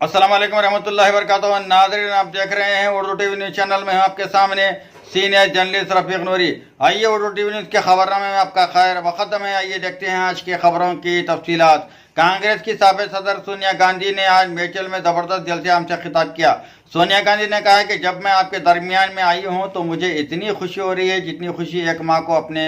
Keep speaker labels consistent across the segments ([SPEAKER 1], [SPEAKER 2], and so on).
[SPEAKER 1] अस्सलाम वालेकुम रहमतुल्लाहि व बरकातहू। नाज़रीन, आप देख रहे हैं उर्दू टीवी न्यूज़ चैनल में। आपके सामने सीनियर जर्नलिस्ट रफीक नूरी। आइए उर्दू टीवी न्यूज़ के खबरनामे में आपका खैर मुक़द्दम है। आइए देखते हैं आज की खबरों की तफसीलात। कांग्रेस की साबिक़ सदर सोनिया गांधी ने आज मेचल में ज़बरदस्त जलसे-आम से खिताब किया। सोनिया गांधी ने कहा कि जब मैं आपके दरमियान में आई हूँ तो मुझे इतनी खुशी हो रही है जितनी खुशी एक माँ को अपने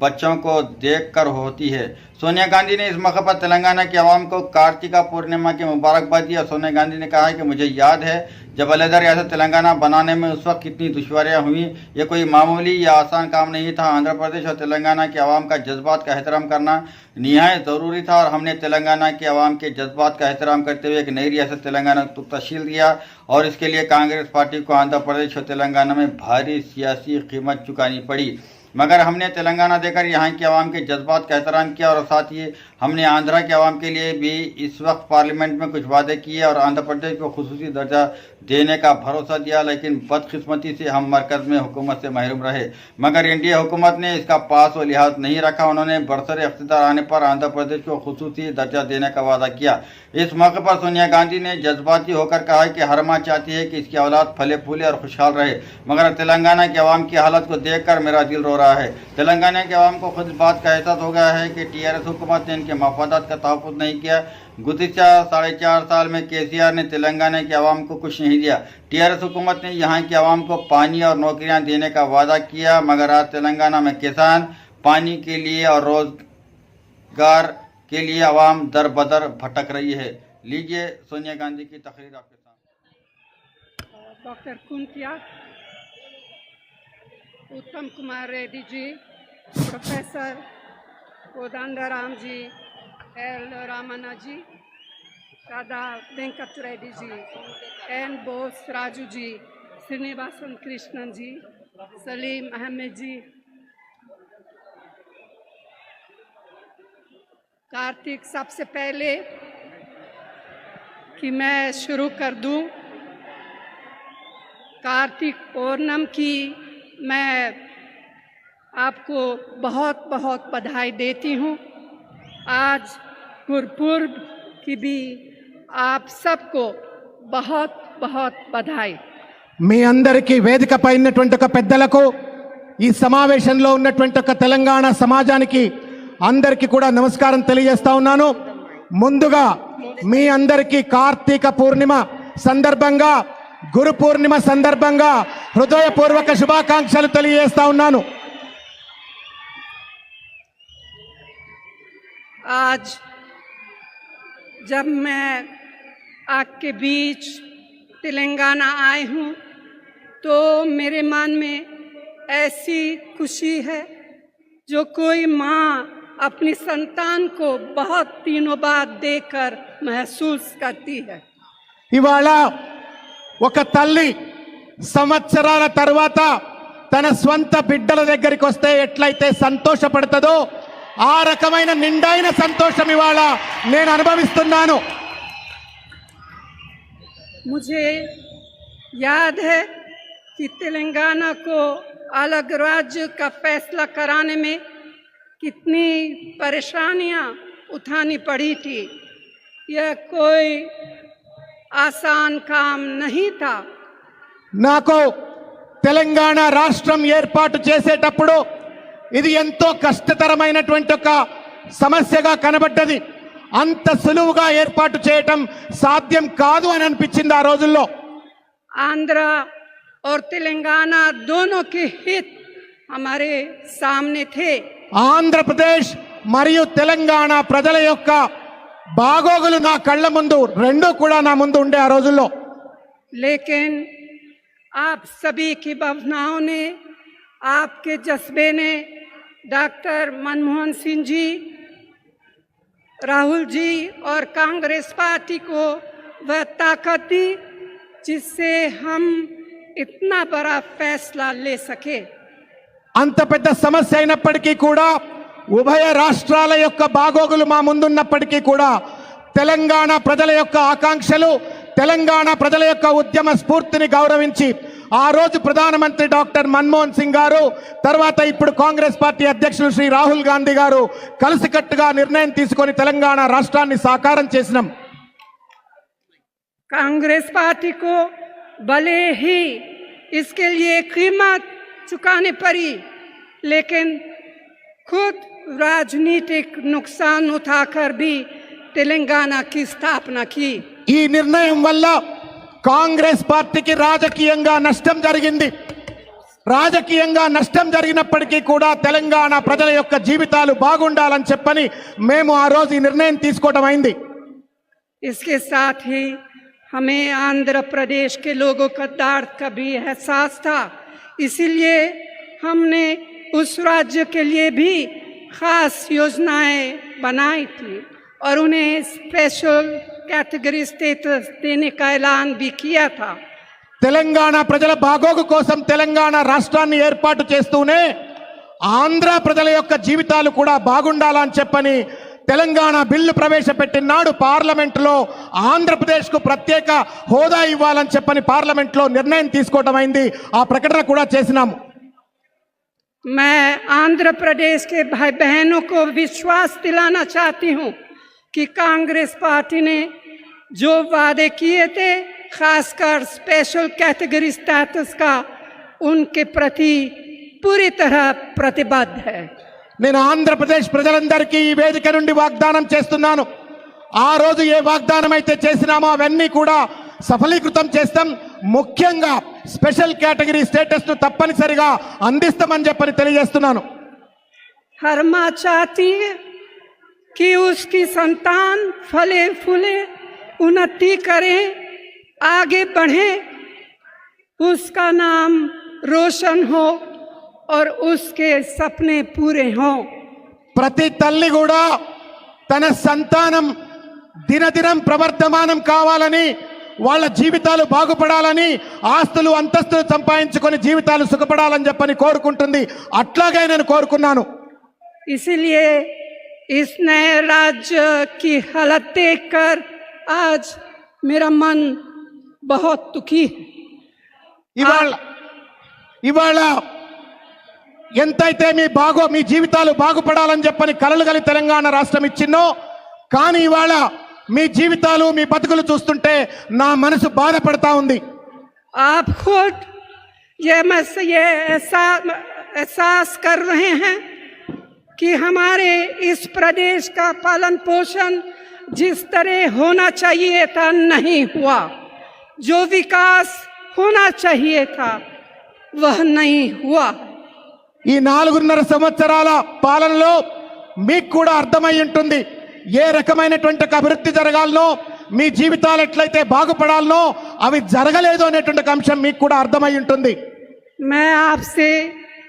[SPEAKER 1] बच्चों को देखकर होती है। सोनिया गांधी ने इस मौके पर तेलंगाना की आवाम को कार्तिका पूर्णिमा की मुबारकबाद दी। सोनिया गांधी ने कहा कि मुझे याद है जब अलहदा रियासत तेलंगाना बनाने में उस वक्त कितनी दुश्वारियां हुई। ये कोई मामूली या आसान काम नहीं था। आंध्र प्रदेश और तेलंगाना के आवाम का जज्बात का एहतराम करना निहायत ज़रूरी था और हमने तेलंगाना के आवाम के जज्बात का एहतराम करते हुए एक नई रियासत तेलंगाना को तश्कील दिया और इसके लिए कांग्रेस पार्टी को आंध्र प्रदेश और तेलंगाना में भारी सियासी कीमत चुकानी पड़ी, मगर हमने तेलंगाना देकर यहाँ के आवाम के जज्बात का एहतराम किया और साथ ही हमने आंध्रा के आवाम के लिए भी इस वक्त पार्लियामेंट में कुछ वादे किए और आंध्र प्रदेश को खुसूसी दर्जा देने का भरोसा दिया। लेकिन बदकिस्मती से हम मरकज़ में हुकूमत से महरूम रहे, मगर एनडीए हुकूमत ने इसका पास व लिहाज नहीं रखा। उन्होंने बरसर इख्तियार आने पर आंध्र प्रदेश को खुसूसी दर्जा देने का वादा किया। इस मौके पर सोनिया गांधी ने जज्बाती होकर कहा कि हर माँ चाहती है कि इसकी औलाद फले फूले और खुशहाल रहे, मगर तेलंगाना के आवाम की हालत को देखकर मेरा दिल रो रहा है। तेलंगाना के आवाम को खुद इस बात का एहसास हो गया है कि टीआरएस हुकूमत ने इनके मफादात का तहफ़्फ़ुज़ नहीं किया। गुज़िश्ता 4.5 साल में केसीआर ने तेलंगाना के आवाम को कुछ नहीं दिया। टीआरएस हुकूमत ने यहाँ के आवाम को पानी और नौकरियाँ देने का वादा किया, मगर आज तेलंगाना में किसान पानी के लिए और रोजगार के लिए आवाम दर बदर भटक रही है। लीजिए सोनिया गांधी की तकरीर आपके सामने।
[SPEAKER 2] डॉक्टर कुंतिया, उत्तम कुमार रेड्डी जी, प्रोफेसर कोदंडराम जी, एल रामन्ना जी, राधा वेंकट रेड्डी जी, एन बोस राजू जी, श्रीनिवासन कृष्णन जी, सलीम अहमद जी, कार्तिक, सबसे पहले कि मैं शुरू कर दूं, कार्तिक पूर्णिमा की मैं आपको बहुत बहुत बधाई देती हूँ। आज गुरपुर्ब की भी आप सबको बहुत बहुत बधाई।
[SPEAKER 3] మీ అందరికీ వేదికపై ఉన్నటువంటి ఒక పెద్దలకు ఈ సమావేశంలో ఉన్నటువంటి ఒక తెలంగాణ సమాజానికి అందరికీ కూడా నమస్కారం తెలియజేస్తా ఉన్నాను। ముందుగా మీ అందరికీ కార్తీక పూర్ణిమ సందర్భంగా, గురు పూర్ణిమ సందర్భంగా హృదయపూర్వక శుభాకాంక్షలు తెలియజేస్తా ఉన్నాను।
[SPEAKER 2] आज जब मैं आपके बीच तेलंगाना आई हूँ तो मेरे मन में ऐसी खुशी है जो कोई माँ अपनी संतान को बहुत दिनों बाद देखकर महसूस करती है।
[SPEAKER 3] ఇవాళ ఒక తల్లి సంవత్సరాల తర్వాత తన స్వంత బిడ్డల దగ్గరికి వస్తే ఎట్లయితే సంతోషపడుతుందో ఆ రకమైన నిండైన సంతోషం ఇవాళ నేను అనుభవిస్తున్నాను।
[SPEAKER 2] मुझे याद है कि तेलंगाना को अलग राज्य का फैसला कराने में कितनी परेशानियां उठानी पड़ी थी। यह कोई आसान काम नहीं था।
[SPEAKER 3] నాకు తెలంగాణ రాష్ట్రం ఏర్పాటు చేసేటప్పుడు ఇది ఎంతో కష్టతరమైనటువంటి ఒక సమస్యగా కనబడ్డది। అంత సులువుగా ఏర్పాటు చేయటం సాధ్యం కాదు అని అనిపించింది ఆ రోజుల్లో।
[SPEAKER 2] आंध्र और तेलंगाना दोनों के हित हमारे सामने थे।
[SPEAKER 3] ఆంధ్రప్రదేశ్ మరియు తెలంగాణ ప్రజల యొక్క బాగోగులు నా కళ్ళ ముందు రెండూ కూడా నా ముందు ఉండే ఆ రోజుల్లో।
[SPEAKER 2] लेकिन आप सभी की भावनाओं ने, आपके जज्बे ने डॉक्टर मनमोहन सिंह जी, राहुल जी और कांग्रेस पार्टी को वह ताकत दी जिससे हम इतना बड़ा फैसला ले सके।
[SPEAKER 3] అంత పెద్ద సమస్య అయినప్పటికీ కూడా, ఉభయ రాష్ట్రాల యొక్క బాగోగులు మా ముందున్నప్పటికీ కూడా తెలంగాణ ప్రజల యొక్క ఆకాంక్షలు, తెలంగాణ ప్రజల యొక్క ఉద్యమ స్ఫూర్తిని గౌరవించి ఆ రోజు ప్రధానమంత్రి డాక్టర్ మన్మోహన్ సింగ్ గారు, తర్వాత ఇప్పుడు కాంగ్రెస్ పార్టీ అధ్యక్షులు శ్రీ రాహుల్ గాంధీ గారు కలిసికట్టుగా నిర్ణయం తీసుకొని తెలంగాణ రాష్ట్రాన్ని సాకారం చేసినాం।
[SPEAKER 2] कांग्रेस पार्टी को भले ही इसके लिए कीमत चुकानी पड़ी, लेकिन खुद राजनीतिक नुकसान उठाकर भी तेलंगाना की स्थापना की।
[SPEAKER 3] ఈ నిర్ణయం వల్ల కాంగ్రెస్ పార్టీకి రాజకీయంగా నష్టం జరిగింది. రాజకీయంగా నష్టం జరిగినప్పటికీ కూడా తెలంగాణ ప్రజల యొక్క జీవితాలు బాగుండాలని చెప్పని మేము ఆ రోజు ఈ నిర్ణయం తీసుకోవడం అయింది.
[SPEAKER 2] इसके साथ ही हमें आंध्र प्रदेश के लोगों का दर्द का भी एहसास था, इसीलिए हमने उस राज्य के लिए भी खास योजनाएं बनाई थी और उन्हें स्पेशल कैटेगरी स्टेटस देने का ऐलान भी किया था।
[SPEAKER 3] తెలంగాణ ప్రజల బాగోగు కోసం తెలంగాణ రాష్ట్రాన్ని ఏర్పాటు చేస్తూనే ఆంధ్ర ప్రజల యొక్క జీవితాలు కూడా బాగుండాలని చెప్పని తెలంగాణ బిల్లు ప్రవేశపెట్టినాడు. పార్లమెంటులో ఆంధ్రప్రదేశ్కు ప్రత్యేక హోదా ఇవ్వాలని చెప్పని పార్లమెంట్లో నిర్ణయం తీసుకోవడం అయింది. ఆ ప్రకటన కూడా చేసినాము.
[SPEAKER 2] मैं आंध्र प्रदेश के भाई बहनों को विश्वास दिलाना चाहती हूं कि कांग्रेस पार्टी ने जो वादे किए थे, खासकर स्पेशल कैटेगरी स्टेटस का, उनके प्रति पूरी तरह प्रतिबद्ध है।
[SPEAKER 3] నేను ఆంధ్రప్రదేశ్ ప్రజలందరికీ ఈ వేదిక నుండి వాగ్దానం చేస్తున్నాను. ఆ రోజు ఏ వాగ్దానం అయితే చేసినామో అవన్నీ కూడా సఫలీకృతం చేస్తాం. ముఖ్యంగా స్పెషల్ కేటగిరీ స్టేటస్ ను తప్పనిసరిగా అందిస్తామని చెప్పని తెలియజేస్తున్నాను.
[SPEAKER 2] हर माँ चाहती है कि उसकी संतान फले फूले, उन्नति करे, आगे बढ़े, उसका नाम रोशन हो और उसके सपने पूरे हों।
[SPEAKER 3] ప్రతి తల్లి కూడా తన సంతానం దినదినం ప్రవర్ధమానం కావాలని, వాళ్ళ జీవితాలు బాగుపడాలని, ఆస్తులు అంతస్తులు సంపాదించుకొని జీవితాలు సుఖపడాలని చెప్పని కోరుకుంటుంది. అట్లాగే నేను కోరుకున్నాను.
[SPEAKER 2] इसीलिए इस नए राज्य की हालत देखकर आज मेरा मन बहुत दुखी है।
[SPEAKER 3] ఇవాళ ఎంతైతే మీ జీవితాలు బాగుపడాలని చెప్పని కలలు కలి తెలంగాణ రాష్ట్రం ఇచ్చిందో, కానీ ఇవాళ మీ జీవితాలు మీ బతుకులు చూస్తుంటే నా మనసు బాధపడతా ఉంది.
[SPEAKER 2] आप खुद ये एहसास कर रहे हैं कि हमारे इस प्रदेश का पालन पोषण जिस तरह होना चाहिए था नहीं हुआ, जो विकास होना चाहिए था वह नहीं हुआ।
[SPEAKER 3] ఈ 4.5 సంవత్సరాల పాలనలో మీకు కూడా అర్థమై ఉంటుంది ఏ రకమైనటువంటి అభివృద్ధి జరగాలనో, మీ జీవితాలు ఎట్లయితే బాగుపడాలనో అవి జరగలేదు అనేటువంటి అంశం మీకు కూడా అర్థమై ఉంటుంది.
[SPEAKER 2] मैं आपसे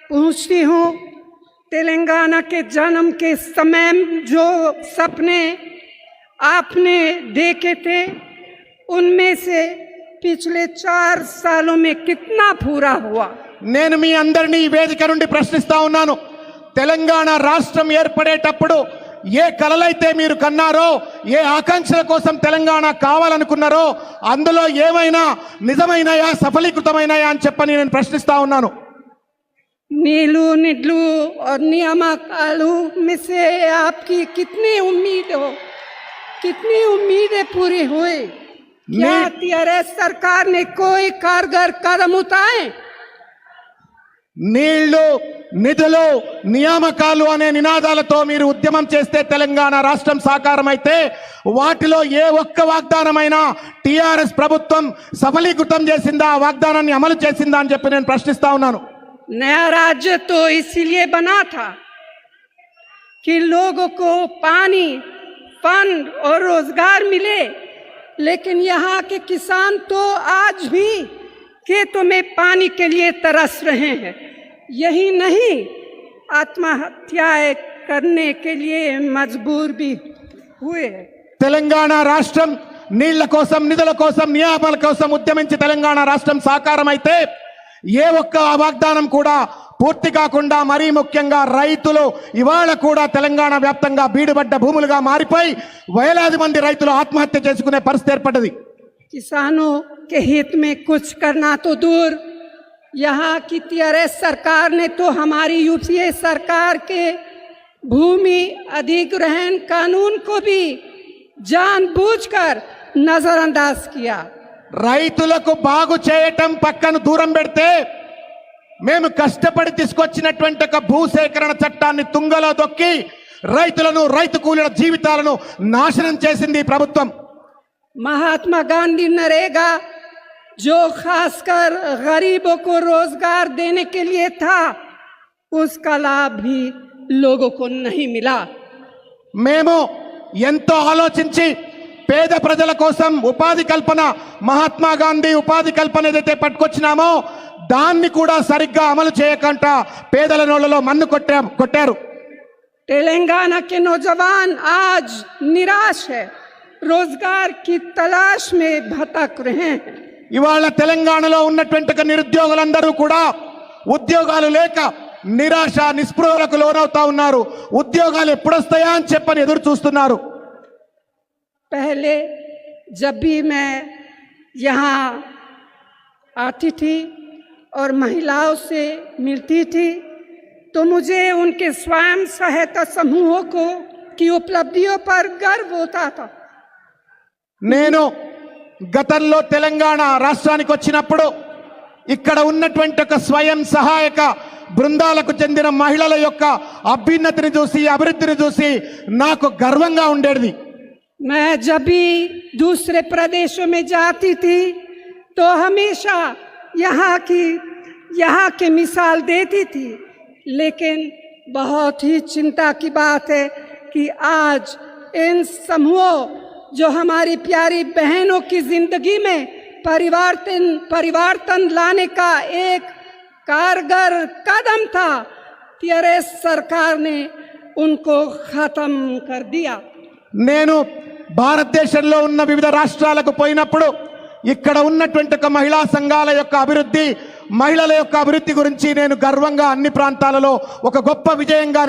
[SPEAKER 2] पूछती हूँ, तेलंगाना के जन्म के समय जो सपने आपने देखे थे, उनमें से पिछले 4 सालों में कितना पूरा हुआ?
[SPEAKER 3] నేను మీ అందరినీ ఈ వేదిక నుండి ప్రశ్నిస్తా ఉన్నాను. తెలంగాణ రాష్ట్రం ఏర్పడేటప్పుడు ఏ కలలైతే మీరు కన్నారో, ఏ ఆకాంక్షల కోసం తెలంగాణ కావాలనుకున్నారో అందులో ఏమైనా నిజమైనయా, సఫలీకృతమైనయా అని చెప్పని నేను ప్రశ్నిస్తా ఉన్నాను.
[SPEAKER 2] नीलू निडलू और नियामकालू में से आपकी कितनी उम्मीदें पूरी हुई? क्या टीआरएस सरकार ने कोई कारगर कदम उठाए?
[SPEAKER 3] నీళ్లు, నిధులు, నియామకాలు అనే నినాదాలతో మీరు ఉద్యమం చేస్తే తెలంగాణ రాష్ట్రం సాకారం అయితే వాటిలో ఏ ఒక్క వాగ్దానమైనా టిఆర్ఎస్ ప్రభుత్వం సఫలీకృతం చేసిందా, ఆ వాగ్దానాన్ని అమలు చేసిందా అని చెప్పి నేను ప్రశ్నిస్తా ఉన్నాను.
[SPEAKER 2] नया राज्य तो इसीलिए बना था कि लोगों को पानी, फंड और रोजगार मिले, लेकिन यहाँ के किसान तो आज भी खेतों में पानी के लिए तरस रहे हैं। यही नहीं, आत्महत्याएं करने के लिए मजबूर भी हुए।
[SPEAKER 3] తెలంగాణ రాష్ట్రం నీళ్ల కోసం, నిధుల కోసం, నియామకాల కోసం ఉద్యమించి తెలంగాణ రాష్ట్రం సాకారం అయితే ఏ ఒక్క వాగ్దానం కూడా పూర్తి కాకుండా, మరీ ముఖ్యంగా రైతులు ఇవాళ కూడా తెలంగాణ వ్యాప్తంగా బీడుబడ్డ భూములుగా మారిపోయి వేలాది మంది రైతులు ఆత్మహత్య చేసుకునే పరిస్థితి ఏర్పడ్డది.
[SPEAKER 2] किसानों के हित में कुछ करना तो दूर, यहाँ की टीआरएस सरकार ने तो हमारी यूपीए सरकार के भूमि अधिग्रहण कानून को भी जानबूझकर नजरअंदाज किया।
[SPEAKER 3] రైతులకు బాగు చేయటం పక్కన దూరం పెడితే మేము కష్టపడి తీసుకొచ్చినటువంటి ఒక భూసేకరణ చట్టాన్ని తుంగలో దొక్కి రైతులను రైతు కూలీల జీవితాలను నాశనం చేసింది ఈ ప్రభుత్వం.
[SPEAKER 2] महात्मा गांधी नरेगा जो खासकर गरीबों को रोजगार देने के लिए था, उसका लाभ भी लोगों को नहीं मिला।
[SPEAKER 3] మేము ఎంతో ఆలోచించి పేద ప్రజల కోసం ఉపాధి కల్పన, మహాత్మా గాంధీ ఉపాధి కల్పన ఏదైతే పట్టుకొచ్చినామో దాన్ని కూడా సరిగ్గా అమలు చేయకుండా పేదల నోళ్ళలో మన్ను కొట్టారు.
[SPEAKER 2] तेलंगाना के नौजवान आज निराश है, रोजगार की तलाश में भटक रहे हैं।
[SPEAKER 3] ఇవాళ తెలంగాణలో ఉన్నటువంటి నిరుద్యోగులందరూ కూడా ఉద్యోగాలు లేక నిరాశ నిస్పృహలకు లోనవుతా ఉన్నారు. ఉద్యోగాలు ఎప్పుడొస్తాయా అని చెప్పని ఎదురు చూస్తున్నారు.
[SPEAKER 2] पहले जब भी मैं यहाँ आती थी और महिलाओं से मिलती थी तो मुझे उनके स्वयं सहायता समूहों को की उपलब्धियों पर गर्व होता था।
[SPEAKER 3] నేను గతంలో తెలంగాణ రాష్ట్రానికి వచ్చినప్పుడు ఇక్కడ ఉన్నటువంటి ఒక స్వయం సహాయక బృందాలకు చెందిన మహిళల యొక్క అభ్యున్నతిని చూసి అభివృద్ధిని చూసి నాకు గర్వంగా ఉండేది.
[SPEAKER 2] मैं जब भी दूसरे प्रदेशों में जाती थी तो हमेशा यहाँ की मिसाल देती थी, लेकिन बहुत ही चिंता की बात है कि आज इन समूहों जो हमारी प्यारी बहनों की जिंदगी में परिवर्तन लाने का एक कारगर कदम था, टीआरएस सरकार ने उनको खत्म कर दिया।
[SPEAKER 3] నేను భారతదేశంలో ఉన్న వివిధ రాష్ట్రాలకు పోయినప్పుడు ఇక్కడ ఉన్నటువంటి ఒక మహిళా సంఘాల యొక్క అభివృద్ధి, మహిళల యొక్క అభివృద్ధి గురించి నేను గర్వంగా అన్ని ప్రాంతాలలో ఒక గొప్ప విజయంగా